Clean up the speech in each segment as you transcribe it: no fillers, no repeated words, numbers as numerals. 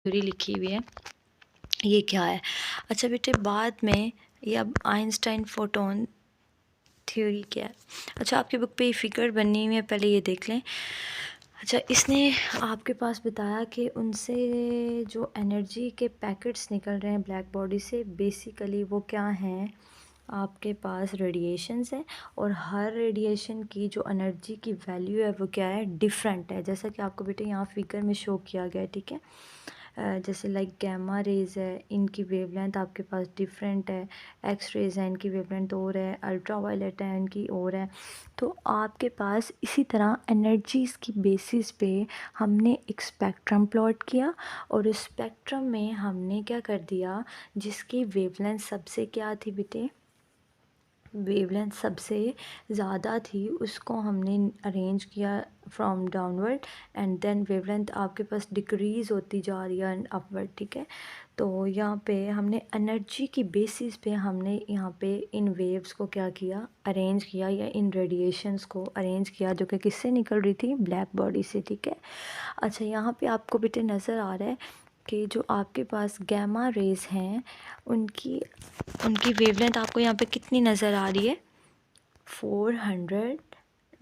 Theory लिखी हुई है, ये क्या है। अच्छा बेटे, बाद में ये अब आइंस्टाइन फोटोन थ्योरी क्या है। अच्छा, आपकी बुक पे ये फिगर बनी हुई है, पहले ये देख लें। अच्छा, इसने आपके पास बताया कि उनसे जो एनर्जी के पैकेट्स निकल रहे हैं ब्लैक बॉडी से, बेसिकली वो क्या हैं, आपके पास रेडिएशंस है, और हर रेडिएशन की जो एनर्जी की वैल्यू है वो क्या है, डिफरेंट है। जैसा कि आपको बेटे यहाँ फिगर में शो किया गया है, ठीक है। जैसे लाइक गैमा रेज है, इनकी वेवलेंथ आपके पास डिफरेंट है, एक्स रेज है, इनकी वेवलेंथ और है, अल्ट्रा वायलेट है, इनकी और है। तो आपके पास इसी तरह एनर्जीज़ की बेसिस पे हमने एक स्पेक्ट्रम प्लॉट किया, और उस स्पेक्ट्रम में हमने क्या कर दिया, जिसकी वेवलेंथ सबसे क्या थी बेटे, वेवलेंथ सबसे ज़्यादा थी, उसको हमने अरेंज किया from downward, and then wavelength आपके पास डिक्रीज़ होती जा रही है अपवर्ड, ठीक है। तो यहाँ पे हमने एनर्जी की बेसिस पे हमने यहाँ पे इन वेव्स को क्या किया, अरेंज किया, या इन रेडिएशंस को अरेंज किया, जो कि किससे निकल रही थी, ब्लैक बॉडी से, ठीक है। अच्छा, यहाँ पे आपको बेटे नज़र आ रहा है कि जो आपके पास गैमा रेज हैं, उनकी उनकी वेवलेंथ आपको यहाँ पे कितनी नज़र आ रही है, 400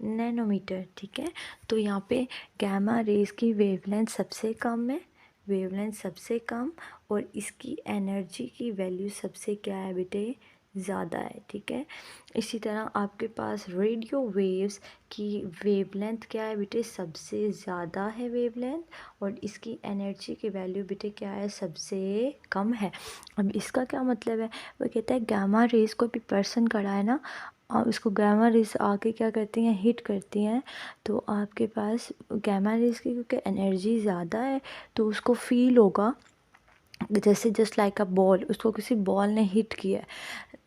नैनोमीटर, ठीक है। तो यहाँ पे गैमा रेज की वेवलेंथ सबसे कम है, वेवलेंथ सबसे कम, और इसकी एनर्जी की वैल्यू सबसे क्या है बेटे, ज़्यादा है, ठीक है। इसी तरह आपके पास रेडियो वेव्स की वेवलेंथ क्या है बेटे, सबसे ज़्यादा है वेवलेंथ, और इसकी एनर्जी की वैल्यू बेटे क्या है, सबसे कम है। अब इसका क्या मतलब है, वो कहता है गामा रेज को भी पर्सन खड़ा है ना, और उसको गामा रेज आके क्या करती हैं, हिट करती हैं, तो आपके पास गामा रेज की क्योंकि एनर्जी ज़्यादा है, तो उसको फील होगा जैसे जस्ट लाइक अ बॉल, उसको किसी बॉल ने हिट किया है।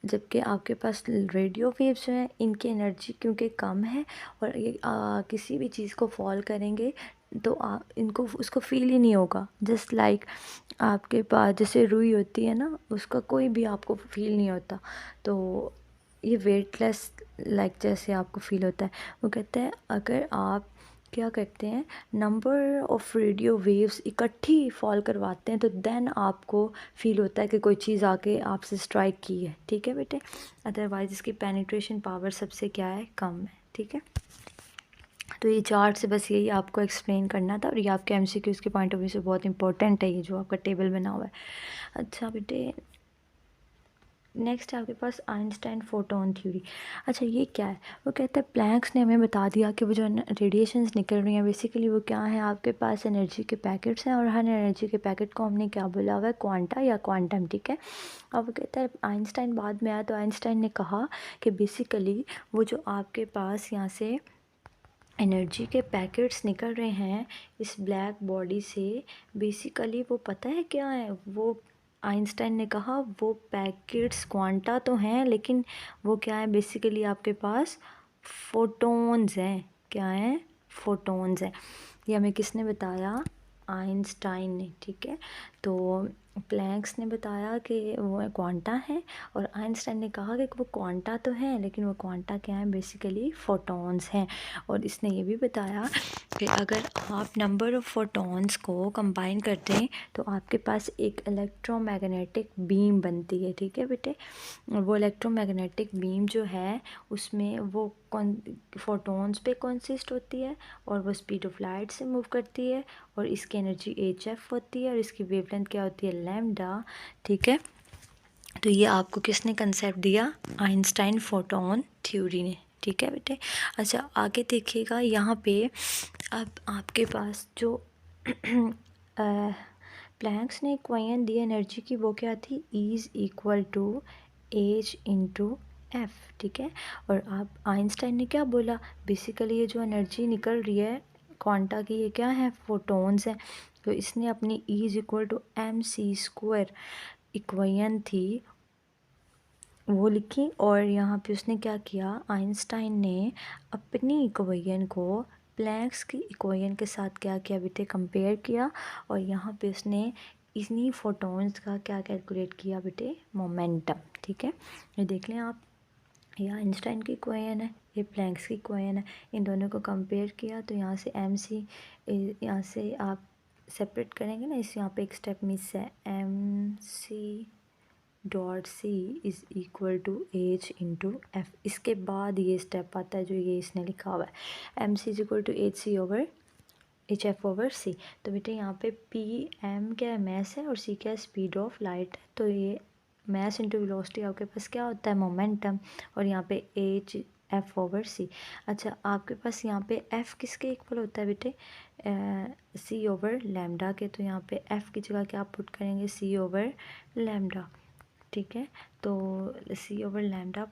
जबकि आपके पास रेडियो वेव्स जो हैं, इनकी एनर्जी क्योंकि कम है, और ये किसी भी चीज़ को फॉल करेंगे तो इनको उसको फील ही नहीं होगा। जस्ट लाइक आपके पास जैसे रुई होती है ना, उसका कोई भी आपको फील नहीं होता, तो ये वेटलेस लाइक जैसे आपको फील होता है। वो कहते हैं अगर आप क्या करते हैं, नंबर ऑफ़ रेडियो वेव्स इकट्ठी फॉल करवाते हैं, तो देन आपको फील होता है कि कोई चीज़ आके आपसे स्ट्राइक की है, ठीक है बेटे। अदरवाइज़ इसकी पेनिट्रेशन पावर सबसे क्या है, कम है, ठीक है। तो ये चार्ट से बस यही आपको एक्सप्लेन करना था, और ये आपके एमसीक्यूज़ के पॉइंट ऑफ व्यू से बहुत इंपॉर्टेंट है, ये जो आपका टेबल बना हुआ है। अच्छा बेटे, नेक्स्ट है आपके पास आइंस्टाइन फोटोन थ्योरी। अच्छा, ये क्या है, वो कहता है प्लैंक्स ने हमें बता दिया कि वो जो रेडिएशंस निकल रही हैं, बेसिकली वो क्या है, आपके पास एनर्जी के पैकेट्स हैं, और हर एनर्जी के पैकेट को हमने क्या बोला हुआ है, क्वांटा या क्वांटम, ठीक है। अब वो कहता है आइंस्टाइन बाद में आया, तो आइंस्टाइन ने कहा कि बेसिकली वो जो आपके पास यहाँ से एनर्जी के पैकेट्स निकल रहे हैं इस ब्लैक बॉडी से, बेसिकली वो पता है क्या है, वो आइंस्टाइन ने कहा वो पैकेट्स क्वांटा तो हैं, लेकिन वो क्या है, बेसिकली आपके पास फोटोन्स हैं। क्या हैं, फोटोन्स हैं। ये हमें किसने बताया, आइंस्टाइन ने, ठीक है। तो प्लैंक्स ने बताया कि वो क्वांटा है, और आइंस्टाइन ने कहा कि वो क्वांटा तो हैं, लेकिन वो क्वांटा क्या है, बेसिकली फोटॉन्स हैं। और इसने ये भी बताया कि अगर आप नंबर ऑफ़ फोटॉन्स को कंबाइन करते हैं, तो आपके पास एक इलेक्ट्रोमैग्नेटिक बीम बनती है, ठीक है बेटे। वो इलेक्ट्रोमैग्नेटिक बीम जो है, उसमें वो कौन फोटॉन्स पे कंसिस्ट होती है, और वो स्पीड ऑफ लाइट से मूव करती है, और इसकी एनर्जी HF होती है, और इसकी वेवलेंथ क्या होती है, लैम्डा, ठीक है। तो ये आपको किसने कंसेप्ट दिया, आइंस्टाइन फोटोन थ्योरी ने, ठीक है बेटे। अच्छा, आगे देखिएगा यहाँ पे, अब आपके पास जो प्लैंक्स ने इक्वेशन दी एनर्जी की, वो क्या थी, E=H/F, ठीक है। और आप आइंस्टाइन ने क्या बोला, बेसिकली ये जो एनर्जी निकल रही है क्वांटा की, ये क्या है, फोटोन्स हैं। तो इसने अपनी E=mc² इक्वेशन थी वो लिखी, और यहाँ पे उसने क्या किया, आइंस्टाइन ने अपनी इक्वेशन को प्लैंक्स की इक्वेशन के साथ क्या किया बेटे, कंपेयर किया, और यहाँ पे उसने इन्हीं फोटॉन्स का क्या कैलकुलेट किया बेटे, मोमेंटम, ठीक है। ये देख लें आप, ये आइंस्टाइन की इक्वेशन है, ये प्लैंक्स की इक्वेशन है, इन दोनों को कंपेयर किया, तो यहाँ से MC, यहाँ से आप सेपरेट करेंगे ना, इस यहाँ पे एक स्टेप मिस है। M C dot C is equal to H into F. इसके बाद ये स्टेप आता है जो ये इसने लिखा हुआ है, M C is equal to H C over H F over C. तो बेटे यहाँ पे पी एम क्या है, मैस है, और सी क्या है, स्पीड ऑफ लाइट है। तो ये मैस इंटू वेलोसिटी आपके पास क्या होता है, मोमेंटम, और यहाँ पे एच एफ ओवर सी। अच्छा, आपके पास यहाँ पे एफ किसके इक्वल होता है बेटे, सी ओवर लैम्डा के। तो यहाँ पे एफ की जगह क्या पुट करेंगे, सी ओवर लैम्डा। ठीक है, तो सी ओवर लैम्डा